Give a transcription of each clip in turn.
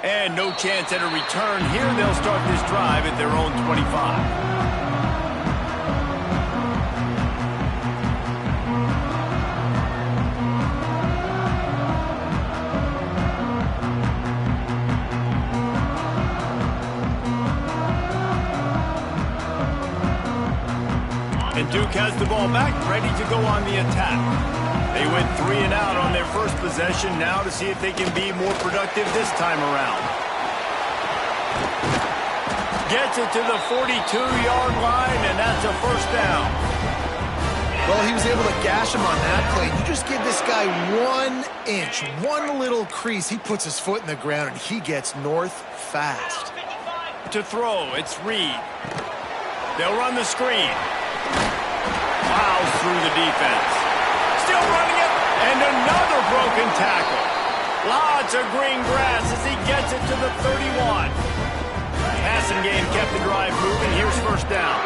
And no chance at a return here. They'll start this drive at their own 25. And Duke has the ball back, ready to go on the attack. They went 3 and out on their first possession, now to see if they can be more productive this time around. Gets it to the 42-yard line, and that's a first down. Well, he was able to gash him on that play. You just give this guy 1 inch, one little crease. He puts his foot in the ground, and he gets north fast. To throw, it's Reed. They'll run the screen. Plows through the defense. Still running it, and another broken tackle. Lots of green grass as he gets it to the 31. Passing game kept the drive moving. Here's first down.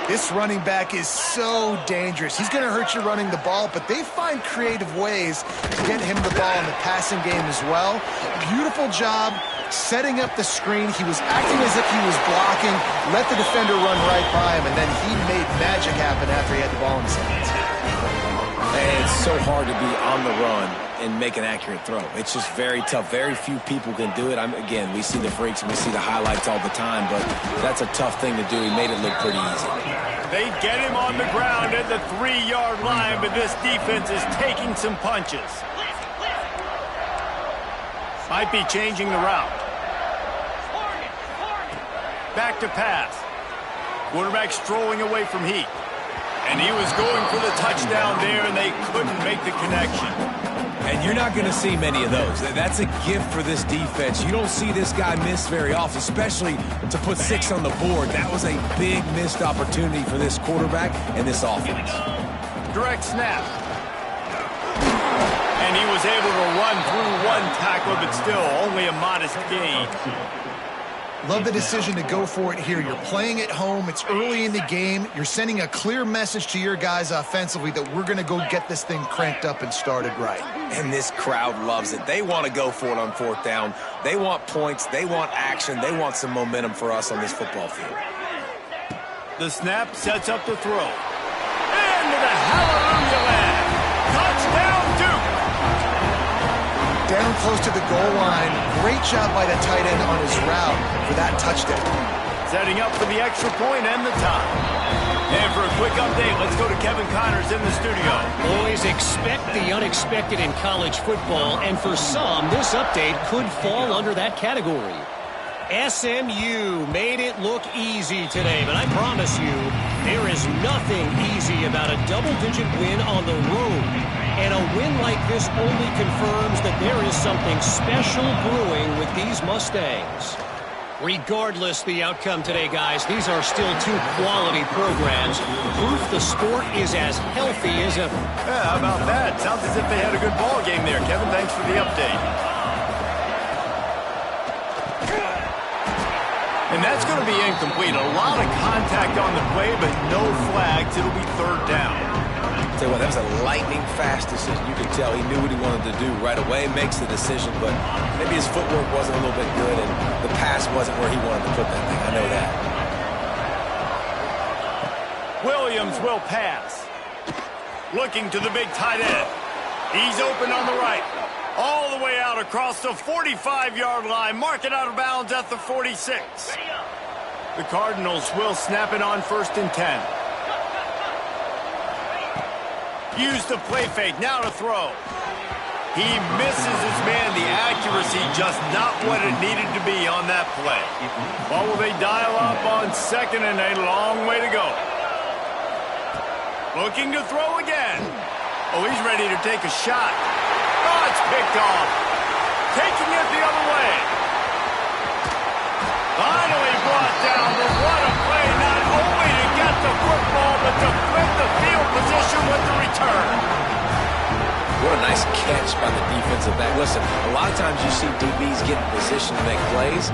This running back is so dangerous. He's going to hurt you running the ball, but they find creative ways to get him the ball in the passing game as well. Beautiful job setting up the screen. He was acting as if he was blocking, let the defender run right by him, and then he made magic happen after he had the ball in his hands. And it's so hard to be on the run and make an accurate throw. It's just very tough. Very few people can do it. Again, we see the freaks and we see the highlights all the time, but that's a tough thing to do. He made it look pretty easy. They get him on the ground at the 3-yard line, but this defense is taking some punches. Might be changing the route. Back to pass. Quarterback strolling away from Heat. And he was going for the touchdown there, and they couldn't make the connection. And you're not going to see many of those. That's a gift for this defense. You don't see this guy miss very often, especially to put 6 on the board. That was a big missed opportunity for this quarterback and this offense. Direct snap. And he was able to run through one tackle, but still only a modest gain. Love the decision to go for it here. You're playing at home. It's early in the game. You're sending a clear message to your guys offensively that we're going to go get this thing cranked up and started right. And this crowd loves it. They want to go for it on 4th down. They want points. They want action. They want some momentum for us on this football field. The snap sets up the throw. Into the hallelujah land. Touchdown, Duke. Down close to the goal line. Great job by the tight end on his route for that touchdown. Setting up for the extra point and the tie. And for a quick update, let's go to Kevin Connors in the studio. Boys, expect the unexpected in college football, and for some, this update could fall under that category. SMU made it look easy today, but I promise you, there is nothing easy about a double-digit win on the road. And a win like this only confirms that there is something special brewing with these Mustangs. Regardless the outcome today, guys, these are still 2 quality programs. Proof the sport is as healthy as ever. Yeah, how about that? Sounds as if they had a good ball game there. Kevin, thanks for the update. And that's going to be incomplete. A lot of contact on the play, but no flags. It'll be 3rd down. Tell you what, that was a lightning-fast decision. You could tell he knew what he wanted to do right away, makes the decision, but maybe his footwork wasn't a little bit good, and the pass wasn't where he wanted to put that thing. I know that. Williams will pass. Looking to the big tight end. He's open on the right. All the way out across the 45-yard line. Mark it out of bounds at the 46. The Cardinals will snap it on 1st and 10. Use the play fake, now to throw. He misses his man. The accuracy just not what it needed to be on that play. Well, will they dial up on 2nd and a long way to go? Looking to throw again. Oh, he's ready to take a shot. Oh, it's picked off. Taking it the other way. Finally brought down, but what a play. Not only to get the football, but to flip the field position with the return. What a nice catch by the defensive back. Listen, a lot of times you see DBs get in position to make plays,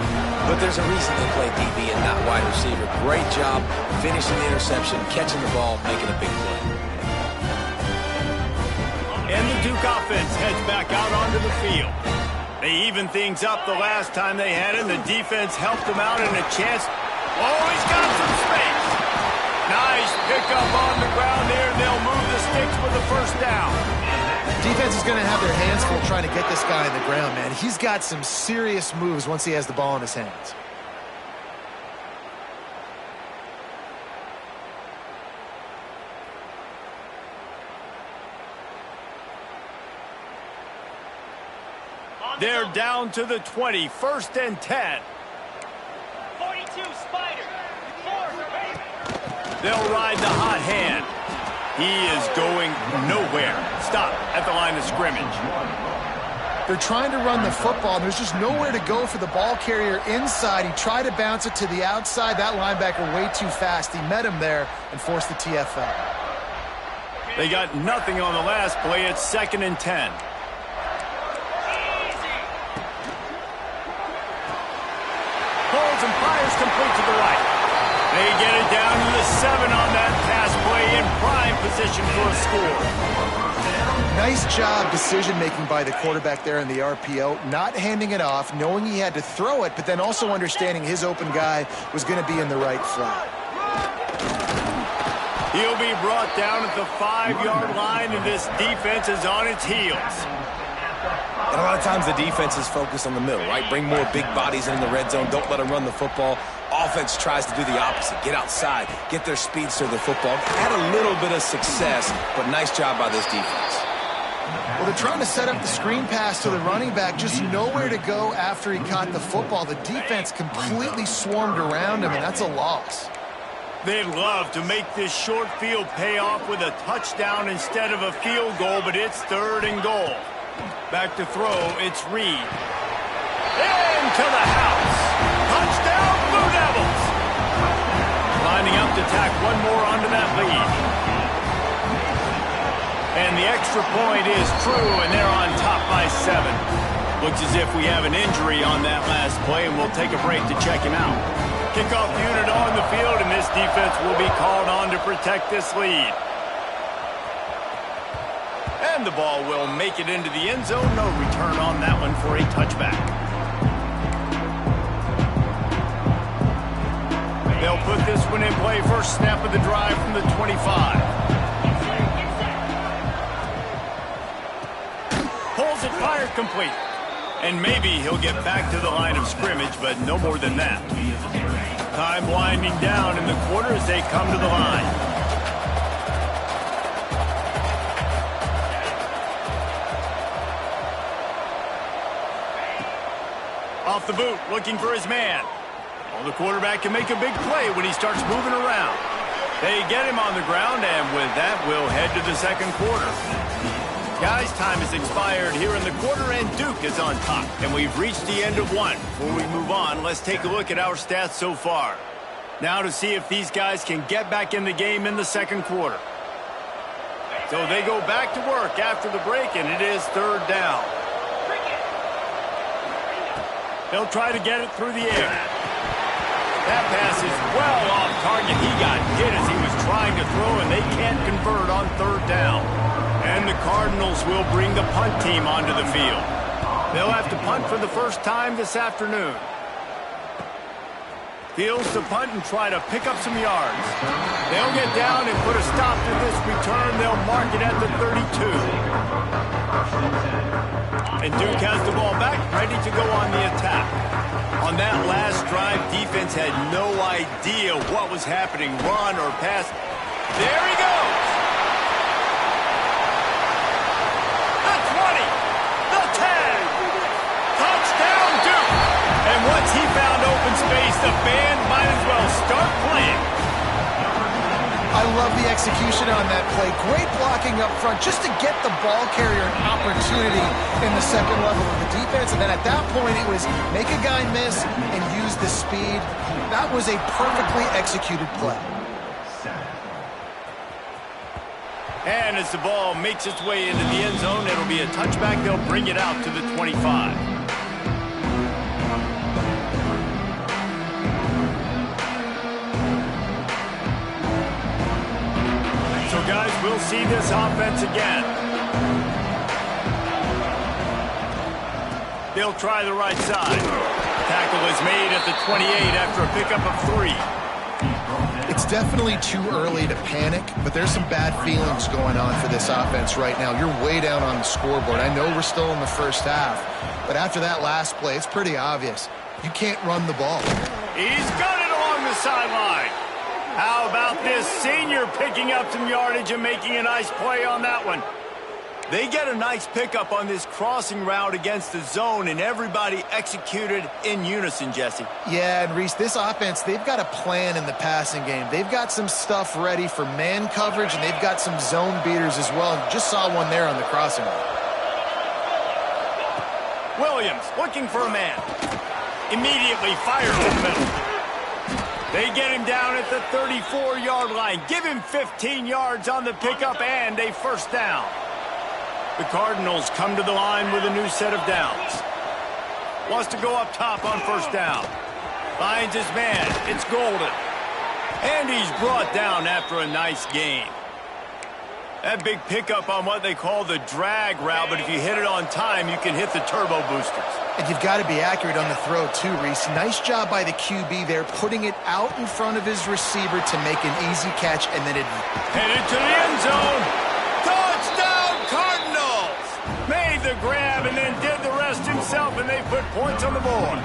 but there's a reason they play DB and not wide receiver. Great job finishing the interception, catching the ball, making a big play. And the Duke offense heads back out onto the field. They evened things up the last time they had him. The defense helped him out and a chance. Oh, he's got some space. Nice pickup on the ground there. They'll move the sticks with the first down. Defense is going to have their hands full trying to get this guy on the ground, man. He's got some serious moves once he has the ball in his hands. They're down to the 20, 1st and 10. 42, Spider. 4. They'll ride the hot hand. He is going nowhere. Stop at the line of scrimmage. They're trying to run the football. There's just nowhere to go for the ball carrier inside. He tried to bounce it to the outside. That linebacker way too fast. He met him there and forced the TFL. They got nothing on the last play. It's 2nd and 10. Pulls and fires complete to the right. They get it down to the 7 on that pass play in prime position for a score. Nice job decision-making by the quarterback there in the RPO, not handing it off, knowing he had to throw it, but then also understanding his open guy was going to be in the right flat. He'll be brought down at the 5-yard line, and this defense is on its heels. And a lot of times the defense is focused on the middle, right? Bring more big bodies in the red zone. Don't let them run the football. Offense tries to do the opposite. Get outside. Get their speedster the football. Had a little bit of success, but nice job by this defense. Well, they're trying to set up the screen pass to the running back. Just nowhere to go after he caught the football. The defense completely swarmed around him, and that's a loss. They'd love to make this short field pay off with a touchdown instead of a field goal, but it's 3rd and goal. Back to throw, it's Reed. Into the house. Touchdown, Blue Devils. Lining up to tack one more onto that lead. And the extra point is true, and they're on top by 7. Looks as if we have an injury on that last play, and we'll take a break to check him out. Kickoff unit on the field, and this defense will be called on to protect this lead. And the ball will make it into the end zone. No return on that one for a touchback. They'll put this one in play. First snap of the drive from the 25. Pulls it, fired complete. And maybe he'll get back to the line of scrimmage, but no more than that. Time winding down in the quarter as they come to the line. Off the boot, looking for his man. Well, the quarterback can make a big play when he starts moving around. They get him on the ground, and with that, we'll head to the second quarter. Guys, time has expired here in the quarter, and Duke is on top. And we've reached the end of one. Before we move on, let's take a look at our stats so far. Now to see if these guys can get back in the game in the second quarter. So they go back to work after the break, and it is 3rd down. They'll try to get it through the air. That pass is well off target. He got hit as he was trying to throw, and they can't convert on 3rd down. And the Cardinals will bring the punt team onto the field. They'll have to punt for the first time this afternoon. Fields to punt and try to pick up some yards. They'll get down and put a stop to this return. They'll mark it at the 32. And Duke has the ball back, ready to go on the attack. On that last drive, defense had no idea what was happening, run or pass. There he goes. The 20, the 10. Touchdown, Duke. And once he found open space, the band might as well start playing. I love the execution on that play. Great blocking up front just to get the ball carrier an opportunity in the second level of the defense. And then at that point, it was make a guy miss and use the speed. That was a perfectly executed play. And as the ball makes its way into the end zone, it'll be a touchback. They'll bring it out to the 25. So, guys, we'll see this offense again. They'll try the right side. Tackle is made at the 28 after a pickup of 3. It's definitely too early to panic, but there's some bad feelings going on for this offense right now. You're way down on the scoreboard. I know we're still in the first half, but after that last play, it's pretty obvious. You can't run the ball. He's got it along the sideline. How about this senior picking up some yardage and making a nice play on that one? They get a nice pickup on this crossing route against the zone, and everybody executed in unison, Jesse. Yeah, and Reese, this offense, they've got a plan in the passing game. They've got some stuff ready for man coverage, and they've got some zone beaters as well. Just saw one there on the crossing route. Williams looking for a man. Immediately fires to the middle. They get him down at the 34-yard line. Give him 15 yards on the pickup and a first down. The Cardinals come to the line with a new set of downs. Wants to go up top on first down. Finds his man. It's Golden. And he's brought down after a nice gain. That big pickup on what they call the drag route, but if you hit it on time, you can hit the turbo boosters. And you've got to be accurate on the throw too, Reese. Nice job by the QB there, putting it out in front of his receiver to make an easy catch, and then it headed to the end zone. Touchdown, Cardinals! Made the grab and then did the rest himself, and they put points on the board.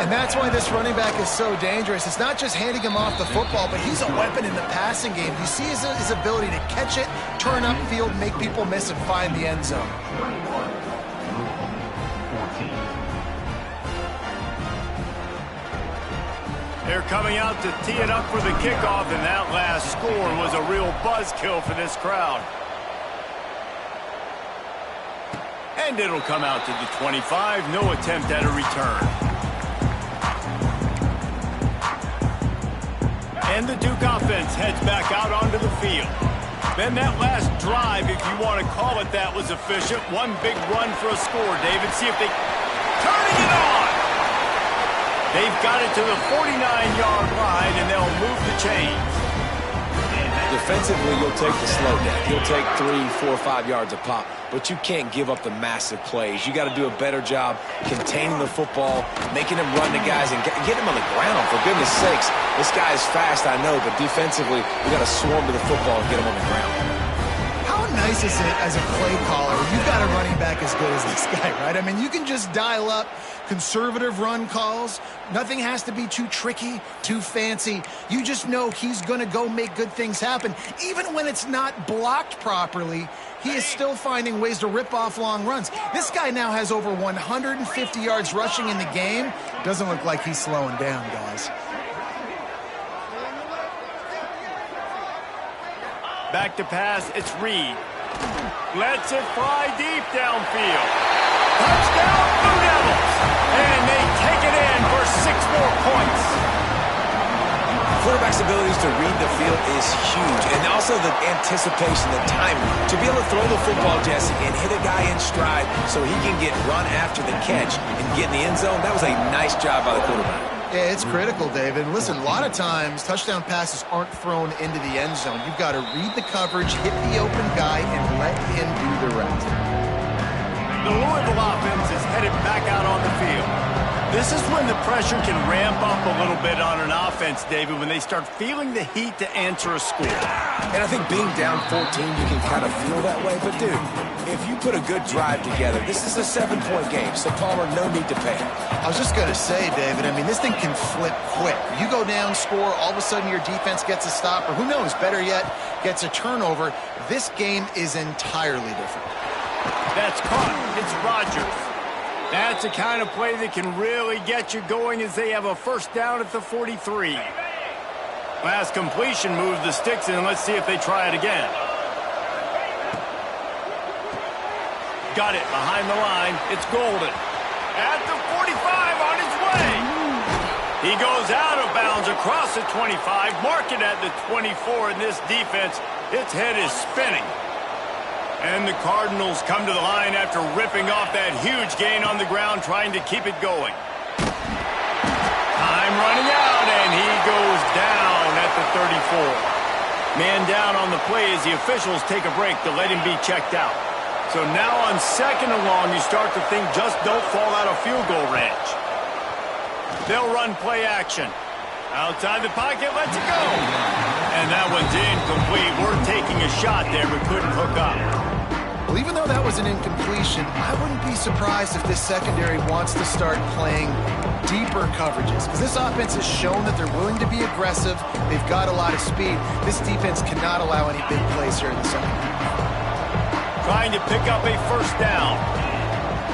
And that's why this running back is so dangerous. It's not just handing him off the football, but he's a weapon in the passing game. You see his ability to catch it, turn upfield, make people miss, and find the end zone. They're coming out to tee it up for the kickoff, and that last score was a real buzzkill for this crowd. And it'll come out to the 25. No attempt at a return. And the Duke offense heads back out onto the field. Then that last drive, if you want to call it that, was efficient. One big run for a score. David, see if they... Turning it on! They've got it to the 49-yard line, and they'll move the chains. Defensively, you'll take the slow down. You'll take 3, 4, 5 yards a pop, but you can't give up the massive plays. You got to do a better job containing the football, making them run the guys, and get them on the ground. For goodness sakes, this guy is fast, I know, but defensively, we got to swarm to the football and get him on the ground. How nice is it as a play caller when you've got a running back as good as this guy, right? I mean, you can just dial up conservative run calls. Nothing has to be too tricky, too fancy. You just know he's going to go make good things happen. Even when it's not blocked properly, he is still finding ways to rip off long runs. This guy now has over 150 yards rushing in the game. Doesn't look like he's slowing down, guys. Back to pass, it's Reed. Lets it fly deep downfield. Touchdown, Blue Devils! And they take it in for 6 more points. Quarterback's abilities to read the field is huge, and also the anticipation, the timing. To be able to throw the football, Jesse, and hit a guy in stride so he can get run after the catch and get in the end zone, that was a nice job by the quarterback. Yeah, it's critical, David. Listen, a lot of times touchdown passes aren't thrown into the end zone. You've got to read the coverage, hit the open guy, and let him do the rest. The Louisville offense is headed back out on the field. This is when the pressure can ramp up a little bit on an offense, David, when they start feeling the heat to answer a score. And I think being down 14, you can kind of feel that way. But, dude, if you put a good drive together, this is a 7-point game. So, Palmer, no need to panic. I was just going to say, David, I mean, this thing can flip quick. You go down, score, all of a sudden your defense gets a stop, or who knows, better yet, gets a turnover. This game is entirely different. That's caught. It's Rodgers. That's the kind of play that can really get you going as they have a first down at the 43. Last completion moves the sticks in. Let's see if they try it again. Got it behind the line. It's Golden. At the 45 on his way. He goes out of bounds across the 25. Mark it at the 24 in this defense. Its head is spinning. And the Cardinals come to the line after ripping off that huge gain on the ground, trying to keep it going. Time running out, and he goes down at the 34. Man down on the play as the officials take a break to let him be checked out. So now on 2nd and long, you start to think just don't fall out of field goal range. They'll run play action. Outside the pocket, lets it go. And that one's incomplete. We're taking a shot there, but couldn't hook up. Well, even though that was an incompletion, I wouldn't be surprised if this secondary wants to start playing deeper coverages, because this offense has shown that they're willing to be aggressive. They've got a lot of speed. This defense cannot allow any big plays here in the second half. Trying to pick up a first down.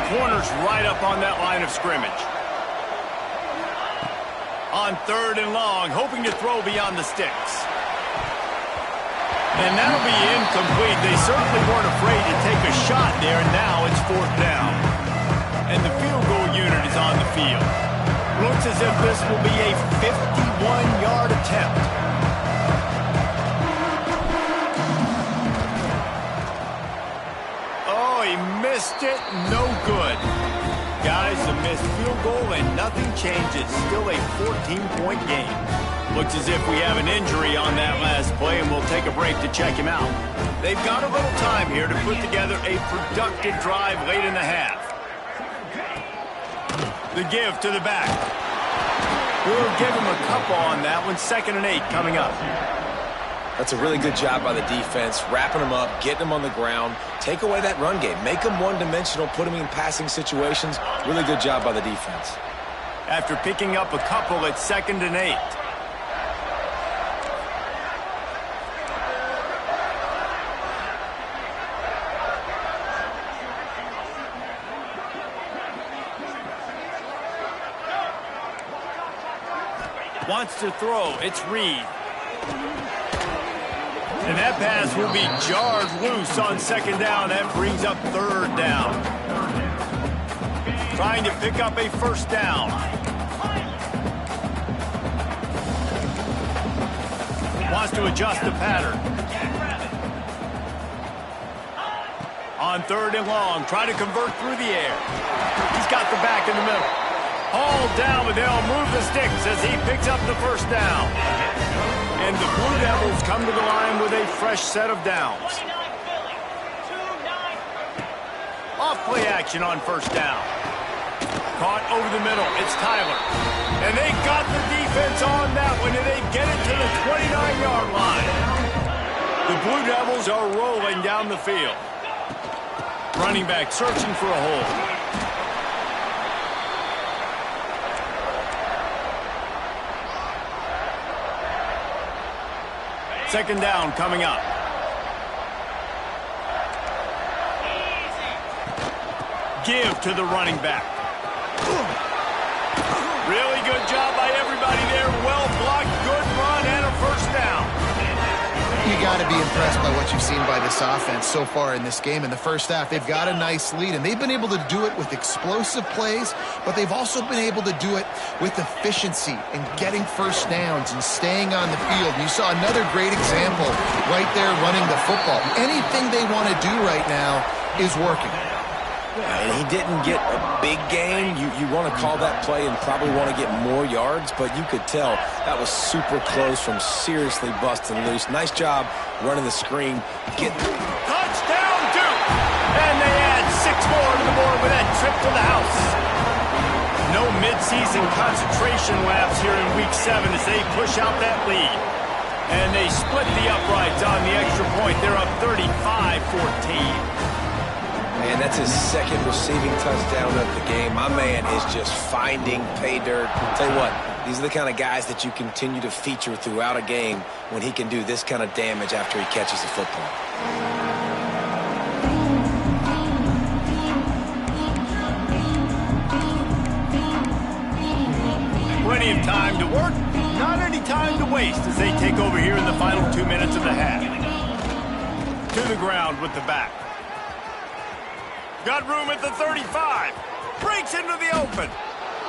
Corner's right up on that line of scrimmage. On 3rd and long, hoping to throw beyond the sticks. And that'll be incomplete. They certainly weren't afraid to take a shot there, and now it's 4th down. And the field goal unit is on the field. Looks as if this will be a 51-yard attempt. Oh, he missed it. No good. Guys, a missed field goal and nothing changes. Still a 14-point game. Looks as if we have an injury on that last play, and we'll take a break to check him out. They've got a little time here to put together a productive drive late in the half. The give to the back. We'll give him a couple on that one. 2nd and 8 coming up. That's a really good job by the defense, wrapping them up, getting them on the ground, take away that run game, make them one-dimensional, put them in passing situations. Really good job by the defense. After picking up a couple at 2nd and 8. Wants to throw. It's Reed. And that pass will be jarred loose on 2nd down. That brings up 3rd down. Trying to pick up a first down. Wants to adjust the pattern. On 3rd and long. Try to convert through the air. He's got the back in the middle. Hauled down, but they'll move the sticks as he picks up the first down. And the Blue Devils come to the line with a fresh set of downs. Off play action on 1st down. Caught over the middle. It's Tyler. And they got the defense on that one, and they get it to the 29-yard line. The Blue Devils are rolling down the field. Running back searching for a hole. 2nd down coming up. Give to the running back. Really good job by everybody there. Well blocked, good run, and a first down. You got to be impressed by what you've seen by this offense so far in this game. In the first half, they've got a nice lead, and they've been able to do it with explosive plays, but they've also been able to do it with efficiency and getting first downs and staying on the field. You saw another great example right there running the football. Anything they want to do right now is working. And he didn't get a big gain. You want to call that play and probably want to get more yards, but you could tell that was super close from seriously busting loose. Nice job running the screen. Touchdown, Duke! And they add 6 more to the board with that trip to the house. No midseason concentration laps here in Week 7 as they push out that lead. And they split the uprights on the extra point. They're up 35-14. And that's his 2nd receiving touchdown of the game. My man is just finding pay dirt. Tell you what, these are the kind of guys that you continue to feature throughout a game when he can do this kind of damage after he catches the football. Plenty of time to work, not any time to waste as they take over here in the final 2 minutes of the half. To the ground with the back. Got room at the 35. Breaks into the open.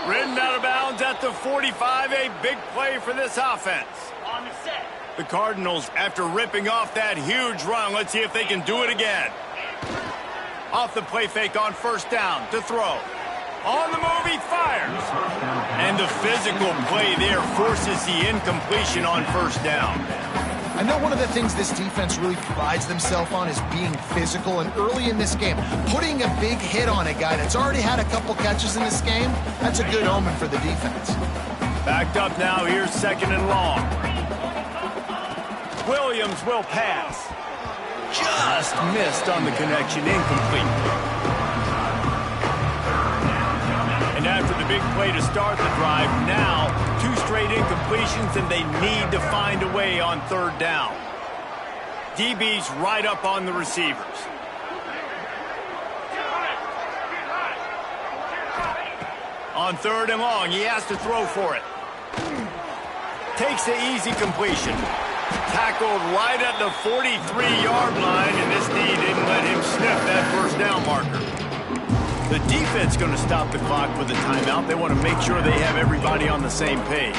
Ridden out of bounds at the 45. A big play for this offense. On the set. The Cardinals, after ripping off that huge run, let's see if they can do it again. Off the play fake on 1st down to throw. On the move, he fires. And the physical play there forces the incompletion on 1st down. I know one of the things this defense really prides themselves on is being physical, and early in this game, putting a big hit on a guy that's already had a couple catches in this game, that's a good omen for the defense. Backed up now, here's 2nd and long. Williams will pass. Just missed on the connection, incomplete. And after the big play to start the drive, now 2 straight incompletions, and they need to find a way on 3rd down. DB's right up on the receivers. On 3rd and long, he has to throw for it. Takes the easy completion. Tackled right at the 43-yard line, and this D didn't let him sniff that 1st down marker. The defense going to stop the clock with a timeout. They want to make sure they have everybody on the same page.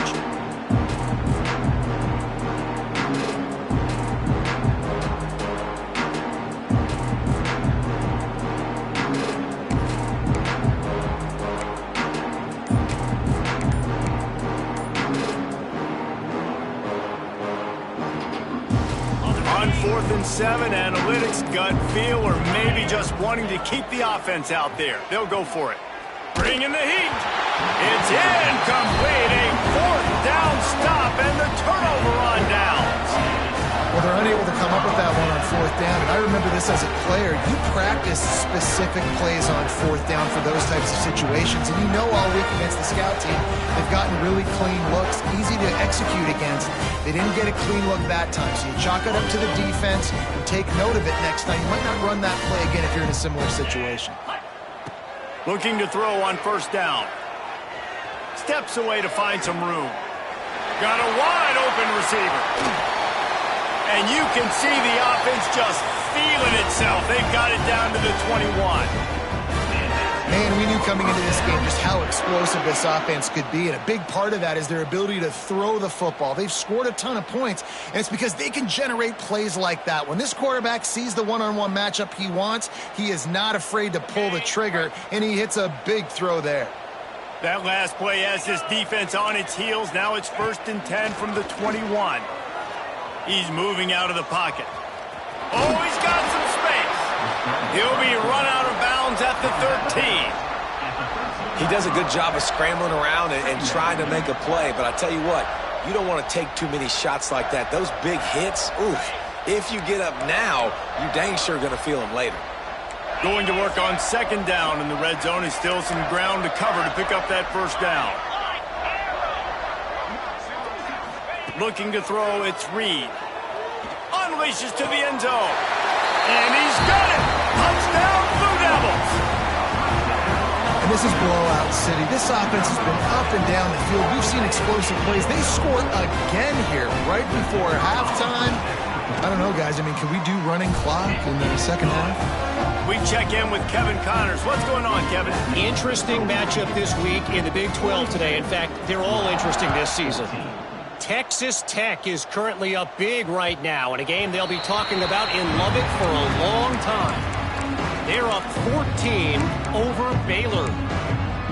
On 4th and 7, analytics, gut feel, or maybe just wanting to keep the offense out there. They'll go for it. Bringing the heat. It's incomplete. A 4th down stop and the turnover on downs. Well, they're unable to come up with that one on 4th down, and I remember this as a player. You practice specific plays on 4th down for those types of situations, and you know all week against the scout team, they've gotten really clean looks, easy to execute against. They didn't get a clean look that time, so you chalk it up to the defense and take note of it next time. You might not run that play again if you're in a similar situation. Looking to throw on 1st down. Steps away to find some room. Got a wide open receiver. And you can see the offense just feeling itself. They've got it down to the 21. Man, we knew coming into this game just how explosive this offense could be, and a big part of that is their ability to throw the football. They've scored a ton of points, and it's because they can generate plays like that. When this quarterback sees the one-on-one matchup he wants, he is not afraid to pull the trigger, and he hits a big throw there. That last play has this defense on its heels. Now it's 1st and 10 from the 21. He's moving out of the pocket. Oh, he's got some space. He'll be run out of bounds at the 13. He does a good job of scrambling around and trying to make a play, but I tell you what, you don't want to take too many shots like that. Those big hits, oof, if you get up now, you dang sure going to feel them later. Going to work on 2nd down in the red zone. Is still some ground to cover to pick up that 1st down. Looking to throw, it's Reed. Unleashes to the end zone. And he's got it! Touchdown, Blue Devils! And this is blowout city. This offense has been up and down the field. We've seen explosive plays. They scored again here right before halftime. I don't know, guys. I mean, can we do running clock in the 2nd half? We check in with Kevin Connors. What's going on, Kevin? Interesting matchup this week in the Big 12 today. In fact, they're all interesting this season. Texas Tech is currently up big right now in a game they'll be talking about in Lubbock for a long time. They're up 14 over Baylor.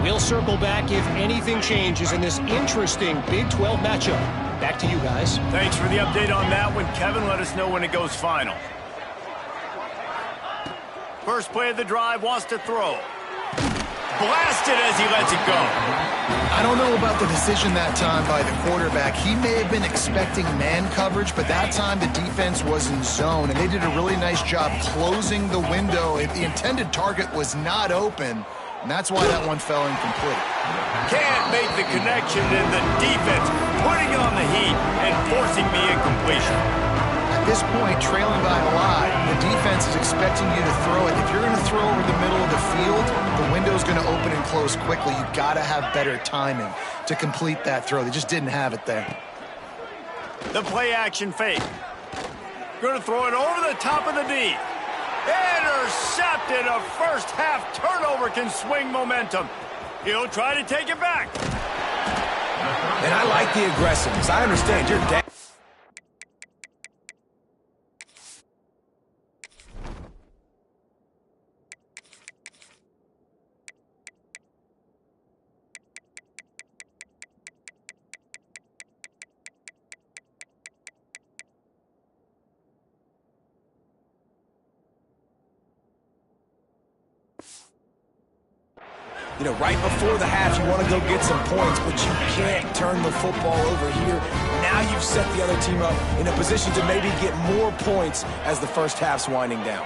We'll circle back if anything changes in this interesting Big 12 matchup. Back to you guys. Thanks for the update on that one, Kevin. Let us know when it goes final. First play of the drive, wants to throw. Blasted as he lets it go. I don't know about the decision that time by the quarterback. He may have been expecting man coverage, but that time the defense was in zone, and they did a really nice job closing the window. The intended target was not open, and that's why that one fell incomplete. Can't make the connection, and the defense putting on the heat and forcing the incompletion. At this point, trailing by a lot, the defense is expecting you to throw it. If you're going to throw over the middle of the field, the window's going to open and close quickly. You've got to have better timing to complete that throw. They just didn't have it there. The play action fake. Going to throw it over the top of the D. Intercepted. A first half turnover can swing momentum. He'll try to take it back. And I like the aggressiveness. I understand you're down. You know, right before the half, you want to go get some points, but you can't turn the football over here. Now you've set the other team up in a position to maybe get more points as the first half's winding down.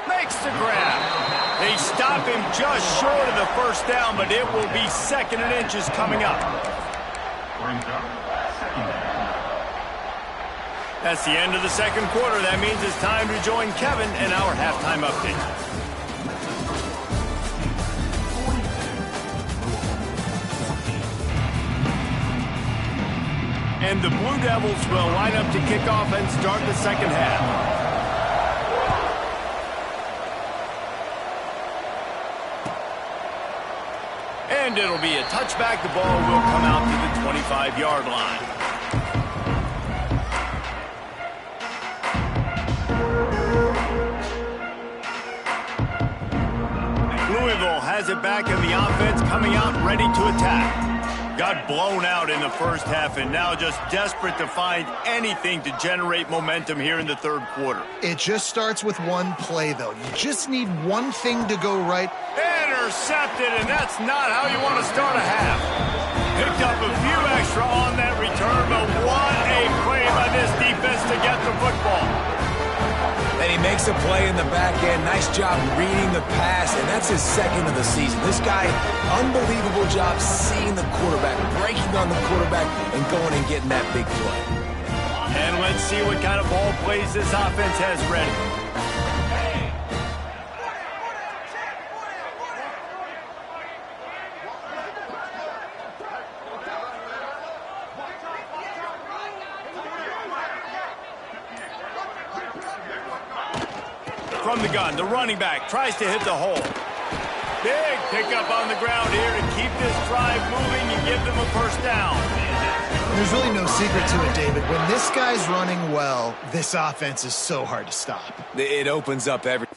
Makes the grab. They stop him just short of the first down, but it will be 2nd and inches coming up. That's the end of the second quarter. That means it's time to join Kevin and our halftime update. And the Blue Devils will line up to kick off and start the second half. And it'll be a touchback. The ball will come out to the 25-yard line. Louisville has it back in the offense, coming out ready to attack. Got blown out in the first half and now just desperate to find anything to generate momentum here in the third quarter. It just starts with one play, though. You just need one thing to go right. Intercepted, and that's not how you want to start a half. Picked up a few extra on that return, but what a play by this defense to get the football. And he makes a play in the back end. Nice job reading the pass, and that's his 2nd of the season. This guy, unbelievable job seeing the quarterback, breaking on the quarterback, and going and getting that big play. And let's see what kind of ball plays this offense has ready. From the gun, the running back tries to hit the hole. Big pickup on the ground here to keep this drive moving and give them a first down. There's really no secret to it, David. When this guy's running well, this offense is so hard to stop. It opens up every...